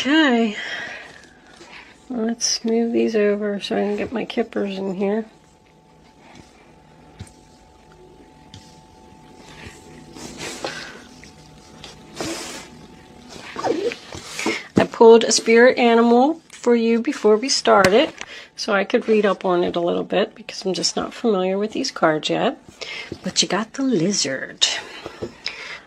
Okay, let's move these over so I can get my kippers in here. I pulled a spirit animal for you before we started so I could read up on it a little bit because I'm just not familiar with these cards yet. But you got the lizard.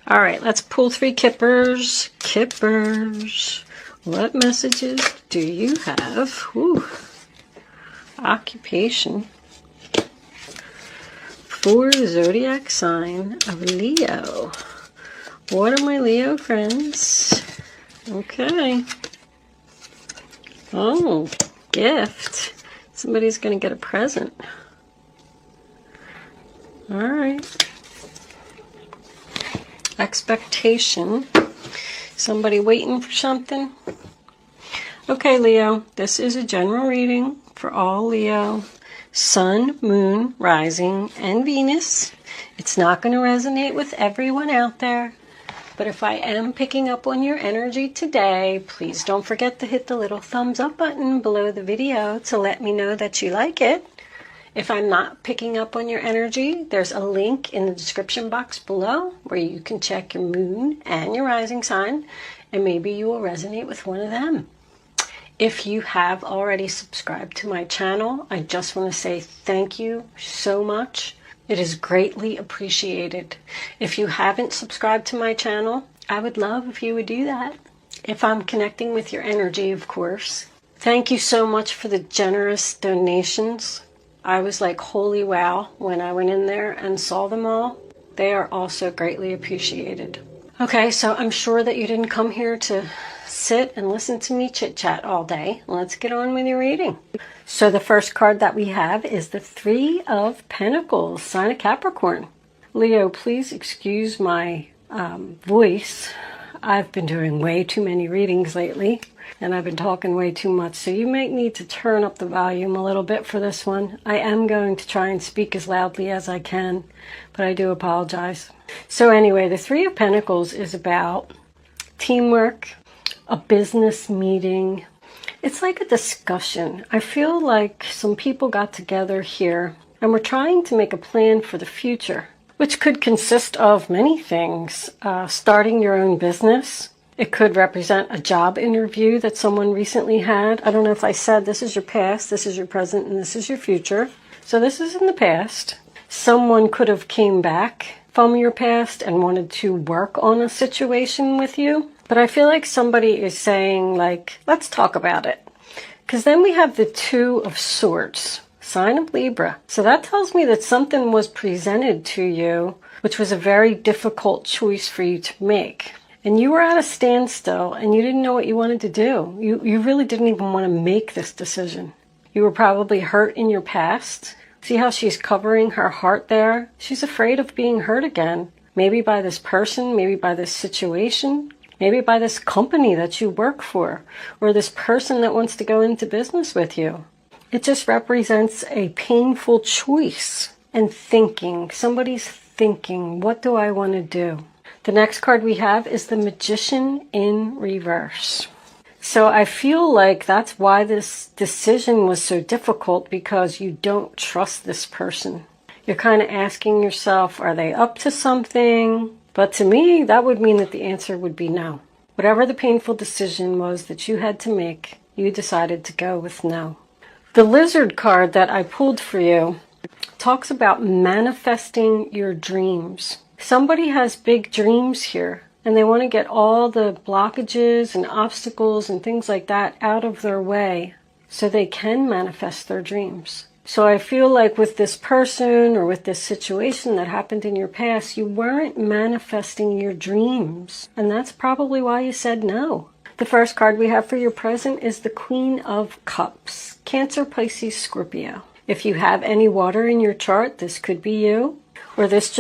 All right, let's pull 3 kippers. Kippers. What messages do you have? Ooh. Occupation for the zodiac sign of Leo. What are my Leo friends? Okay. Oh, gift. Somebody's going to get a present. All right. Expectation. Somebody waiting for something? Okay, Leo, this is a general reading for all Leo. Sun, Moon, Rising, and Venus. It's not going to resonate with everyone out there. But if I am picking up on your energy today, please don't forget to hit the little thumbs up button below the video to let me know that you like it. If I'm not picking up on your energy, there's a link in the description box below where you can check your moon and your rising sign, and maybe you will resonate with one of them. If you have already subscribed to my channel, I just want to say thank you so much. It is greatly appreciated. If you haven't subscribed to my channel, I would love if you would do that. If I'm connecting with your energy, of course. Thank you so much for the generous donations. I was like, holy wow, when I went in there and saw them all. They are also greatly appreciated. Okay, so I'm sure that you didn't come here to sit and listen to me chit-chat all day. Let's get on with your reading. So the first card that we have is the 3 of Pentacles, sign of Capricorn. Leo, please excuse my voice. I've been doing way too many readings lately, and I've been talking way too much, so you may need to turn up the volume a little bit for this one. I am going to try and speak as loudly as I can, but I do apologize. So anyway, the 3 of Pentacles is about teamwork, a business meeting. It's like a discussion. I feel like some people got together here and we're trying to make a plan for the future, which could consist of many things. Starting your own business. It could represent a job interview that someone recently had. I don't know if I said this is your past, this is your present, and this is your future. So this is in the past. Someone could have came back from your past and wanted to work on a situation with you. But I feel like somebody is saying, like, let's talk about it. Because then we have the 2 of Swords, sign of Libra. So that tells me that something was presented to you, which was a very difficult choice for you to make. And you were at a standstill and you didn't know what you wanted to do. You really didn't even want to make this decision. You were probably hurt in your past. See how she's covering her heart there? She's afraid of being hurt again. Maybe by this person, maybe by this situation. Maybe by this company that you work for, or this person that wants to go into business with you. It just represents a painful choice and thinking. Somebody's thinking, what do I want to do? The next card we have is the Magician in reverse. So I feel like that's why this decision was so difficult, because you don't trust this person. You're kind of asking yourself, are they up to something? But to me, that would mean that the answer would be no. Whatever the painful decision was that you had to make, you decided to go with no. The Lizard card that I pulled for you talks about manifesting your dreams. Somebody has big dreams here, and they want to get all the blockages and obstacles and things like that out of their way so they can manifest their dreams. So I feel like with this person or with this situation that happened in your past, you weren't manifesting your dreams. And that's probably why you said no. The first card we have for your present is the Queen of Cups. Cancer, Pisces, Scorpio. If you have any water in your chart, this could be you. Or this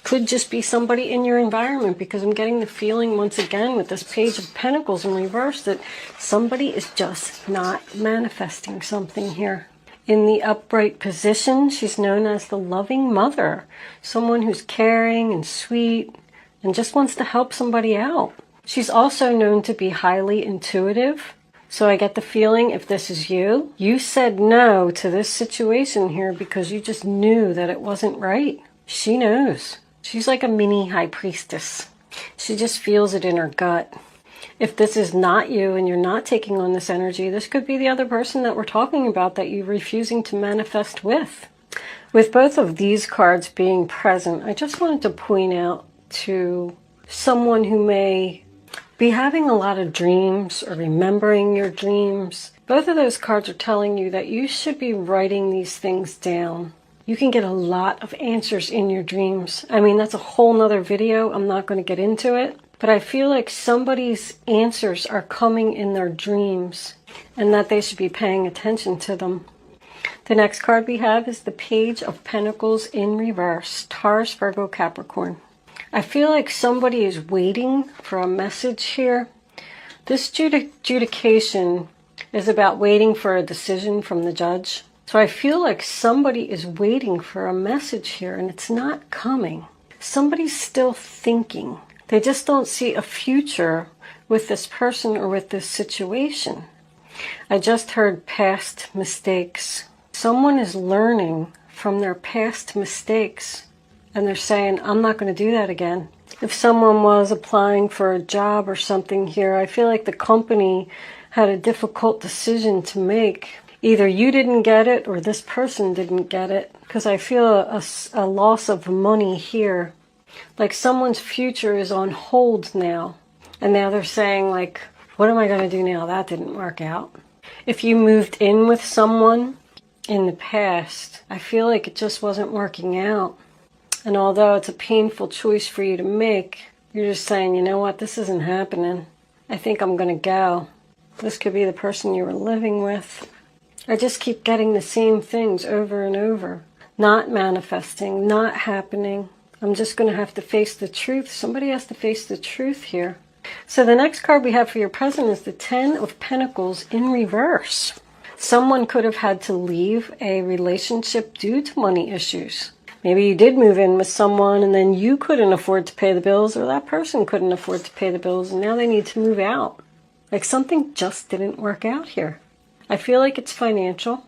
could just be somebody in your environment, because I'm getting the feeling once again with this Page of Pentacles in reverse that somebody is just not manifesting something here. In the upright position, she's known as the loving mother, someone who's caring and sweet and just wants to help somebody out. She's also known to be highly intuitive. So I get the feeling if this is you, you said no to this situation here because you just knew that it wasn't right. She knows. She's like a mini high priestess. She just feels it in her gut. If this is not you and you're not taking on this energy, this could be the other person that we're talking about that you're refusing to manifest with. With both of these cards being present, I just wanted to point out to someone who may be having a lot of dreams or remembering your dreams. Both of those cards are telling you that you should be writing these things down. You can get a lot of answers in your dreams. I mean, that's a whole nother video. I'm not going to get into it. But I feel like somebody's answers are coming in their dreams and that they should be paying attention to them. The next card we have is the Page of Pentacles in reverse, Taurus, Virgo, Capricorn. I feel like somebody is waiting for a message here. This adjudication is about waiting for a decision from the judge. So I feel like somebody is waiting for a message here and it's not coming. Somebody's still thinking. They just don't see a future with this person or with this situation. I just heard past mistakes. Someone is learning from their past mistakes. And they're saying, I'm not going to do that again. If someone was applying for a job or something here, I feel like the company had a difficult decision to make. Either you didn't get it or this person didn't get it. Because I feel a loss of money here. Like someone's future is on hold now. And now they're saying, like, what am I going to do now? That didn't work out. If you moved in with someone in the past, I feel like it just wasn't working out. And although it's a painful choice for you to make, you're just saying, you know what, this isn't happening. I think I'm going to go. This could be the person you were living with. I just keep getting the same things over and over. Not manifesting, not happening. I'm just going to have to face the truth. Somebody has to face the truth here. So the next card we have for your present is the Ten of Pentacles in reverse. Someone could have had to leave a relationship due to money issues. Maybe you did move in with someone and then you couldn't afford to pay the bills, or that person couldn't afford to pay the bills and now they need to move out. Like something just didn't work out here. I feel like it's financial.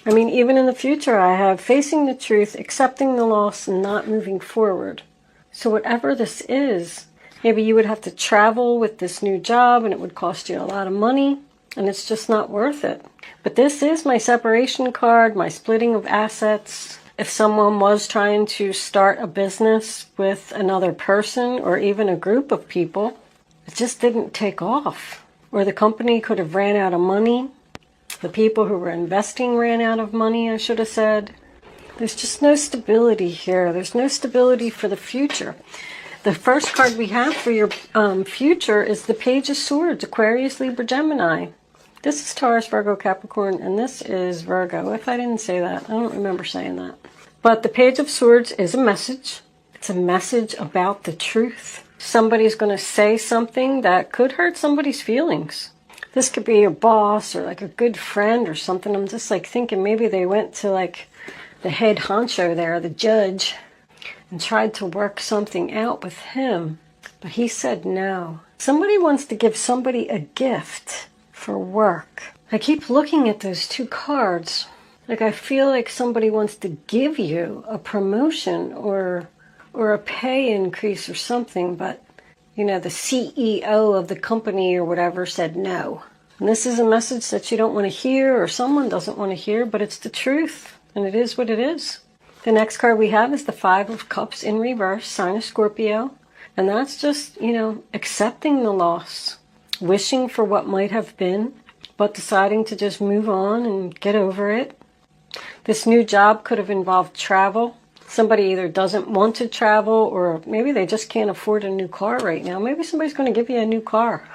I mean, even in the future, I have facing the truth, accepting the loss, and not moving forward. So whatever this is, maybe you would have to travel with this new job and it would cost you a lot of money and it's just not worth it. But this is my separation card, my splitting of assets. If someone was trying to start a business with another person or even a group of people, it just didn't take off. Or the company could have ran out of money. The people who were investing ran out of money, I should have said. There's just no stability here. There's no stability for the future. The first card we have for your future is the Page of Swords, Aquarius, Libra, Gemini. This is Taurus, Virgo, Capricorn, and this is Virgo. If I didn't say that, I don't remember saying that. But the Page of Swords is a message. It's a message about the truth. Somebody's going to say something that could hurt somebody's feelings. This could be your boss or like a good friend or something. I'm just like thinking maybe they went to like the head honcho there, the judge, and tried to work something out with him. But he said no. Somebody wants to give somebody a gift for work. I keep looking at those two cards. Like I feel like somebody wants to give you a promotion or a pay increase or something, but you know, the CEO of the company or whatever said no. And this is a message that you don't want to hear or someone doesn't want to hear, but it's the truth and it is what it is. The next card we have is the Five of Cups in reverse, sign of Scorpio. And that's just, you know, accepting the loss, wishing for what might have been, but deciding to just move on and get over it. This new job could have involved travel. Somebody either doesn't want to travel or maybe they just can't afford a new car right now. Maybe somebody's going to give you a new car.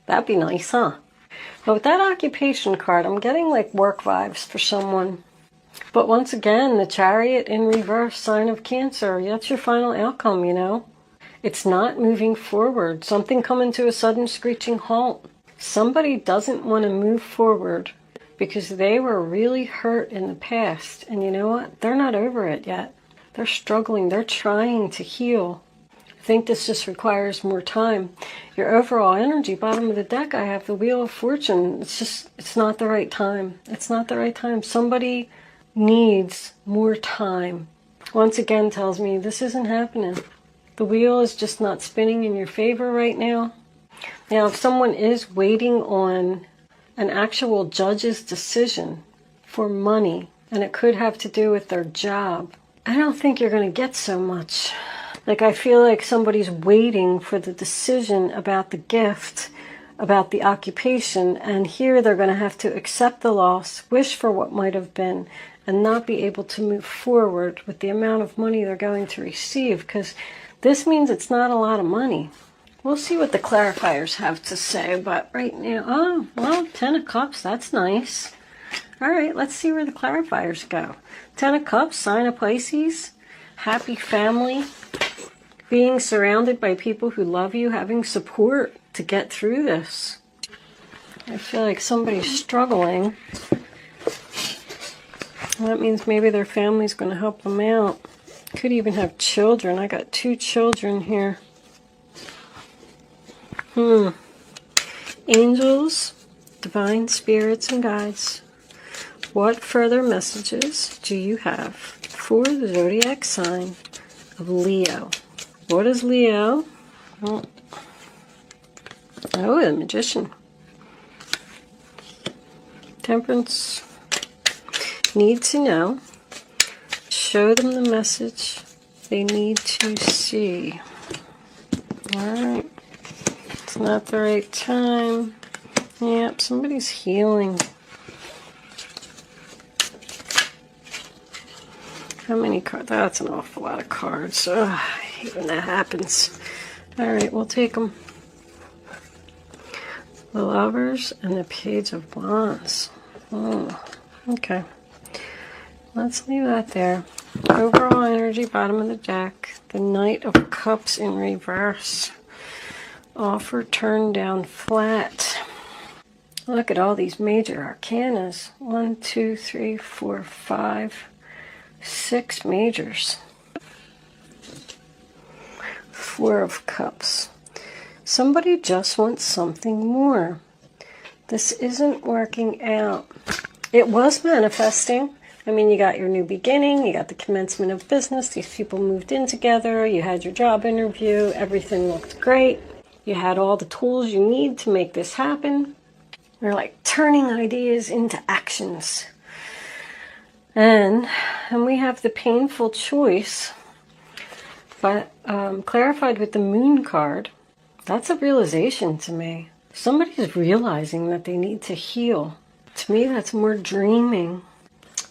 That'd be nice, huh? But with that occupation card, I'm getting like work vibes for someone. But once again, the Chariot in reverse, sign of Cancer. That's your final outcome, you know. It's not moving forward. Something coming to a sudden screeching halt. Somebody doesn't want to move forward because they were really hurt in the past. And you know what? They're not over it yet. They're struggling. They're trying to heal. think this just requires more time. Your overall energy, bottom of the deck, I have the Wheel of Fortune. It's not the right time. It's not the right time. Somebody needs more time. Once again tells me this isn't happening. The wheel is just not spinning in your favor right now. Now, if someone is waiting on an actual judge's decision for money, and it could have to do with their job, I don't think you're going to get so much. Like, I feel like somebody's waiting for the decision about the gift, about the occupation, and here they're going to have to accept the loss, wish for what might have been, and not be able to move forward with the amount of money they're going to receive, because this means it's not a lot of money. We'll see what the clarifiers have to say, but right now, oh, well, 10 of Cups, that's nice. All right, let's see where the clarifiers go. 10 of Cups, sign of Pisces, happy family, being surrounded by people who love you, having support to get through this. I feel like somebody's struggling. That means maybe their family's going to help them out. Could even have children. I got 2 children here. Angels, divine spirits and guides. What further messages do you have for the zodiac sign of Leo? What is Leo? Oh, the Magician. Temperance. Need to know. Show them the message they need to see. Alright. It's not the right time. Yep, somebody's healing. How many cards? That's an awful lot of cards. Ugh, I hate when that happens. Alright, we'll take them. The Lovers and the Page of Wands. Oh, okay. Let's leave that there. Overall energy, bottom of the deck. The Knight of Cups in reverse. Offer turned down flat. Look at all these major arcanas. 1, 2, 3, 4, 5, 6 majors. 4 of Cups. Somebody just wants something more. This isn't working out. It was manifesting. I mean, you got your new beginning, you got the commencement of business, these people moved in together, you had your job interview, everything looked great. You had all the tools you need to make this happen. You're like turning ideas into actions. And we have the painful choice, but clarified with the Moon card. That's a realization to me. Somebody's realizing that they need to heal. To me, that's more dreaming.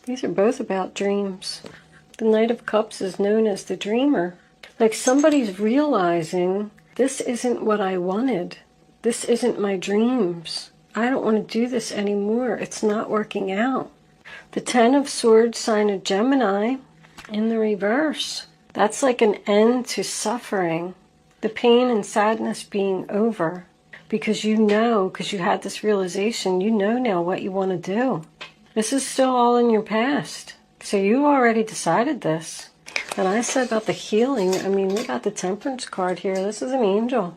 These are both about dreams. The Knight of Cups is known as the dreamer. Like somebody's realizing, this isn't what I wanted. This isn't my dreams. I don't want to do this anymore. It's not working out. The 10 of Swords, sign of Gemini, in the reverse. That's like an end to suffering. The pain and sadness being over. Because you know, because you had this realization, you know now what you want to do. This is still all in your past. So you already decided this. And I said about the healing, I mean, we got the Temperance card here. This is an angel.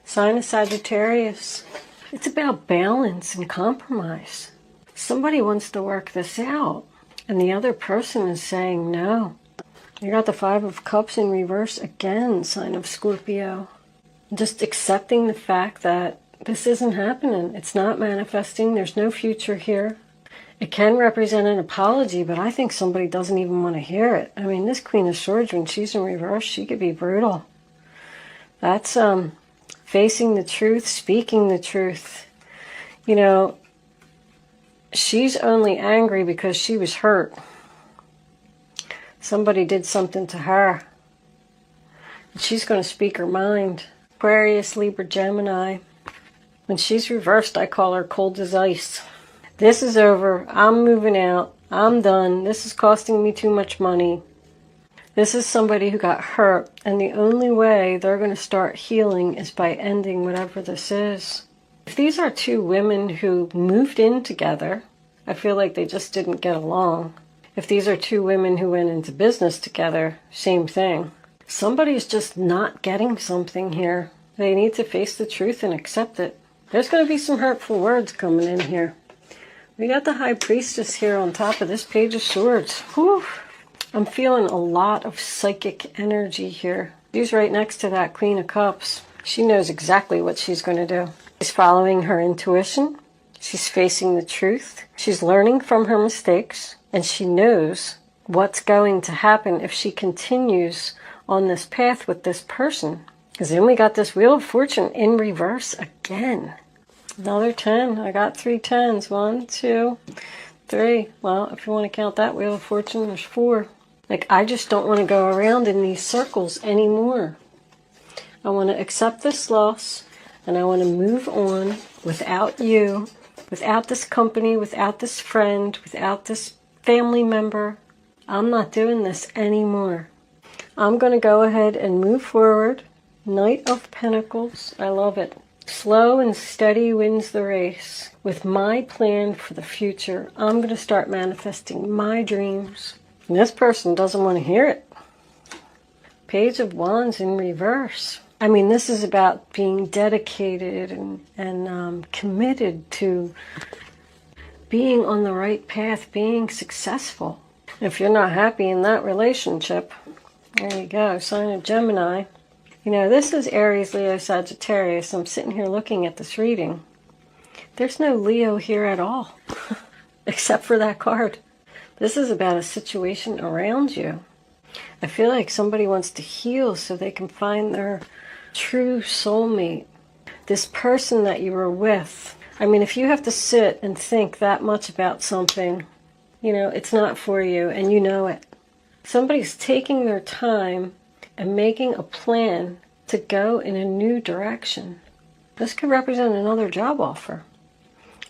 Sign of Sagittarius. It's about balance and compromise. Somebody wants to work this out. And the other person is saying no. You got the 5 of Cups in reverse again, sign of Scorpio. Just accepting the fact that this isn't happening. It's not manifesting. There's no future here. It can represent an apology, but I think somebody doesn't even want to hear it. I mean, this Queen of Swords, when she's in reverse, she could be brutal. That's facing the truth, speaking the truth. You know, she's only angry because she was hurt. Somebody did something to her. She's going to speak her mind. Aquarius, Libra, Gemini. When she's reversed, I call her cold as ice. This is over. I'm moving out. I'm done. This is costing me too much money. This is somebody who got hurt, and the only way they're going to start healing is by ending whatever this is. If these are 2 women who moved in together, I feel like they just didn't get along. If these are 2 women who went into business together, same thing. Somebody's just not getting something here. They need to face the truth and accept it. There's going to be some hurtful words coming in here. We got the High Priestess here on top of this Page of Swords. Whew. I'm feeling a lot of psychic energy here. She's right next to that Queen of Cups. She knows exactly what she's going to do. She's following her intuition. She's facing the truth. She's learning from her mistakes. And she knows what's going to happen if she continues on this path with this person. Because then we got this Wheel of Fortune in reverse again. Another 10. I got 3 10s. 1, 2, 3. Well, if you want to count that Wheel of Fortune, there's 4. Like, I just don't want to go around in these circles anymore. I want to accept this loss, and I want to move on without you, without this company, without this friend, without this family member. I'm not doing this anymore. I'm going to go ahead and move forward. Knight of Pentacles. I love it. Slow and steady wins the race. With my plan for the future, I'm going to start manifesting my dreams. And this person doesn't want to hear it. Page of Wands in reverse. I mean, this is about being dedicated and committed to being on the right path, being successful. If you're not happy in that relationship, there you go, sign of Gemini. You know, this is Aries, Leo, Sagittarius. I'm sitting here looking at this reading. There's no Leo here at all, except for that card. This is about a situation around you. I feel like somebody wants to heal so they can find their true soulmate. This person that you were with. I mean, if you have to sit and think that much about something, you know, it's not for you and you know it. Somebody's taking their time and making a plan to go in a new direction. This could represent another job offer.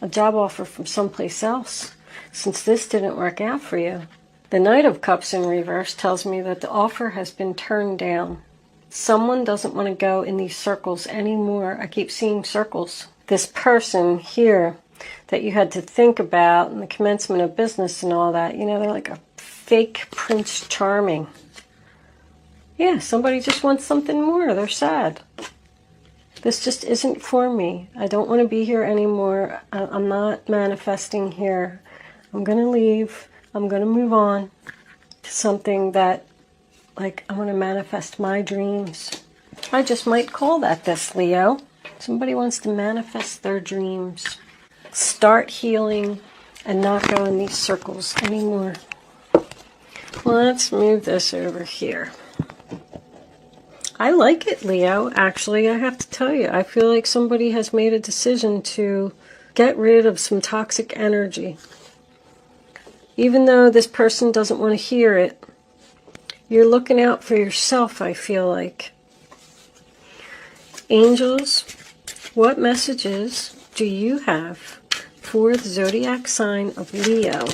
A job offer from someplace else, since this didn't work out for you. The Knight of Cups in reverse tells me that the offer has been turned down. Someone doesn't want to go in these circles anymore. I keep seeing circles. This person here that you had to think about in the commencement of business and all that, you know, they're like a fake Prince Charming. Yeah, somebody just wants something more. They're sad. This just isn't for me. I don't want to be here anymore. I'm not manifesting here. I'm going to leave. I'm going to move on to something that, like, I want to manifest my dreams. I just might call that this, Leo. Somebody wants to manifest their dreams. Start healing and not go in these circles anymore. Let's move this over here. I like it, Leo. Actually, I have to tell you, I feel like somebody has made a decision to get rid of some toxic energy. Even though this person doesn't want to hear it, you're looking out for yourself, I feel like. Angels, what messages do you have for the zodiac sign of Leo?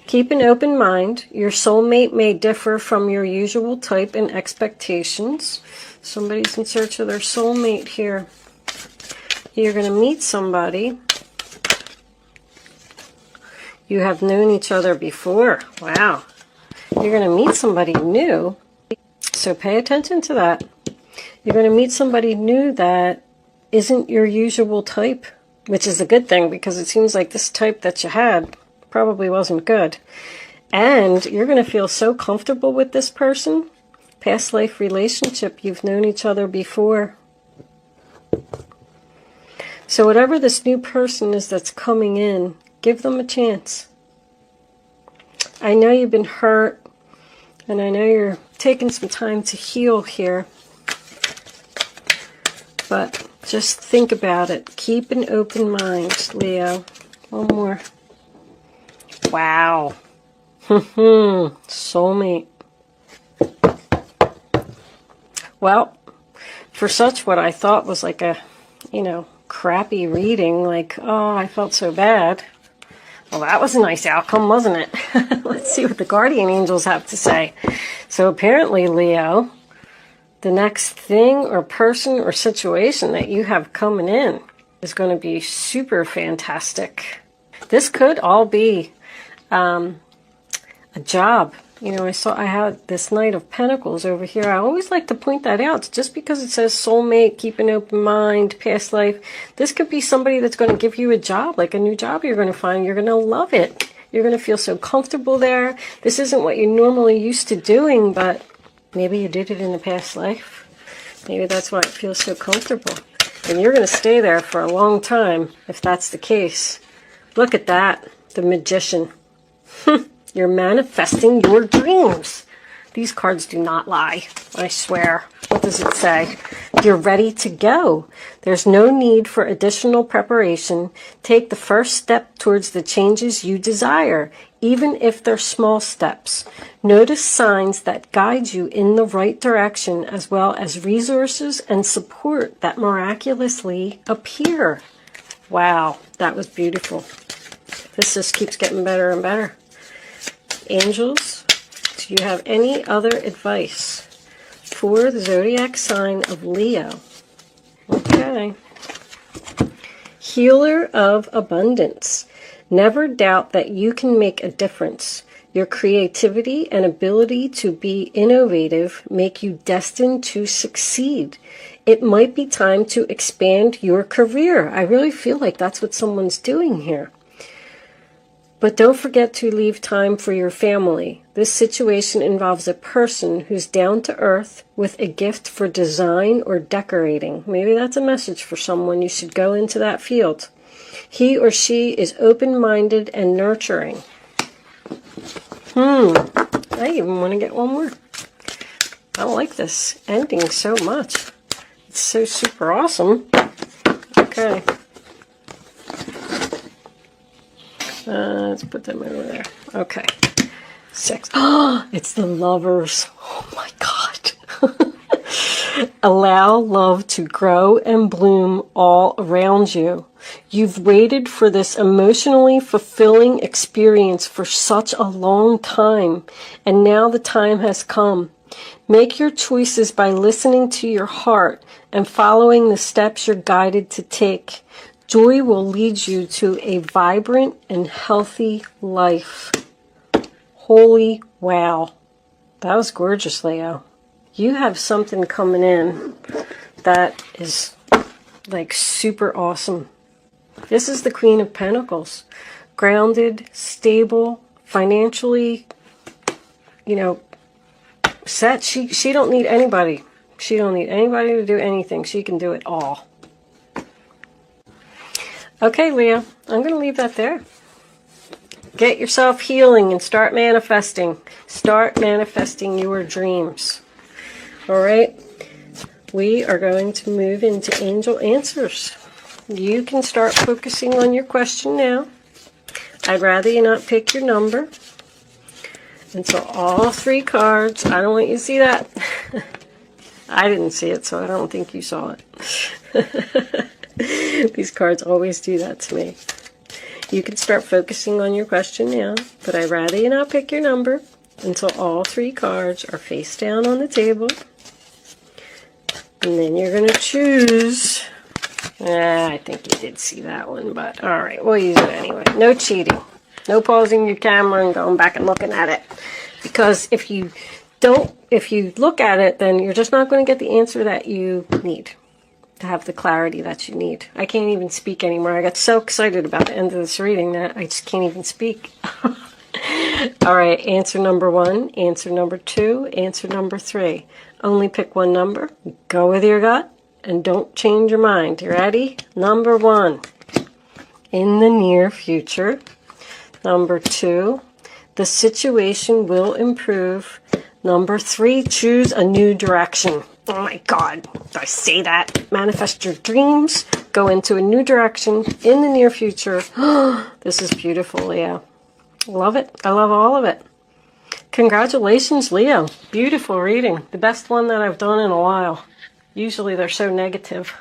Keep an open mind. Your soulmate may differ from your usual type and expectations. Somebody's in search of their soulmate here. You're going to meet somebody. You have known each other before. Wow. You're going to meet somebody new. So pay attention to that. You're going to meet somebody new that isn't your usual type, which is a good thing because it seems like this type that you had probably wasn't good. And you're going to feel so comfortable with this person. Past life relationship, you've known each other before. So whatever this new person is that's coming in, give them a chance. I know you've been hurt, and I know you're taking some time to heal here. But just think about it. Keep an open mind, Leo. One more. Wow. Soulmate. Well, for such what I thought was like a, you know, crappy reading, like, oh, I felt so bad. Well, that was a nice outcome, wasn't it? Let's see what the guardian angels have to say. So apparently, Leo, the next thing or person or situation that you have coming in is going to be super fantastic. This could all be a job. You know, I had this Knight of Pentacles over here. I always like to point that out. Just because it says soulmate, keep an open mind, past life. This could be somebody that's going to give you a job, like a new job you're going to find. You're going to love it. You're going to feel so comfortable there. This isn't what you're normally used to doing, but maybe you did it in a past life. Maybe that's why it feels so comfortable. And you're going to stay there for a long time if that's the case. Look at that. The Magician. You're manifesting your dreams. These cards do not lie, I swear. What does it say? You're ready to go. There's no need for additional preparation. Take the first step towards the changes you desire, even if they're small steps. Notice signs that guide you in the right direction, as well as resources and support that miraculously appear. Wow, that was beautiful. This just keeps getting better and better. Angels, do you have any other advice for the zodiac sign of Leo? Okay. Healer of abundance. Never doubt that you can make a difference. Your creativity and ability to be innovative make you destined to succeed. It might be time to expand your career. I really feel like that's what someone's doing here. But don't forget to leave time for your family. This situation involves a person who's down to earth with a gift for design or decorating. Maybe that's a message for someone. You should go into that field. He or she is open-minded and nurturing. I even want to get one more. I like this ending so much. It's so super awesome. Okay. Let's put them over there. Okay. 6. Oh, it's the Lovers. Oh my God. Allow love to grow and bloom all around you. You've waited for this emotionally fulfilling experience for such a long time, and now the time has come. Make your choices by listening to your heart and following the steps you're guided to take. Joy will lead you to a vibrant and healthy life. Holy wow. That was gorgeous, Leo. You have something coming in that is like super awesome. This is the Queen of Pentacles. Grounded, stable, financially, you know, set. She don't need anybody. She don't need anybody to do anything. She can do it all. Okay, Leo, I'm going to leave that there. Get yourself healing and start manifesting. Start manifesting your dreams. All right? We are going to move into angel answers. You can start focusing on your question now. I'd rather you not pick your number until all 3 cards. I don't want you to see that. I didn't see it, so I don't think you saw it. These cards always do that to me. You can start focusing on your question now, but I'd rather you not pick your number until all 3 cards are face down on the table. And then you're going to choose. I think you did see that one, but all right, we'll use it anyway. No cheating. No pausing your camera and going back and looking at it. Because if you look at it, then you're just not going to get the answer that you need to have the clarity that you need. I can't even speak anymore. I got so excited about the end of this reading that I just can't even speak. All right, answer number 1, answer number 2, answer number 3. Only pick one number. Go with your gut and don't change your mind. You ready? Number 1, in the near future. Number 2, the situation will improve. Number 3, choose a new direction. Oh my God, did I say that? Manifest your dreams. Go into a new direction in the near future. This is beautiful, Leo. Love it. I love all of it. Congratulations, Leo. Beautiful reading. The best one that I've done in a while. Usually they're so negative.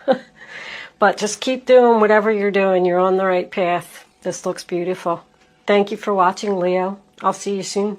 But just keep doing whatever you're doing. You're on the right path. This looks beautiful. Thank you for watching, Leo. I'll see you soon.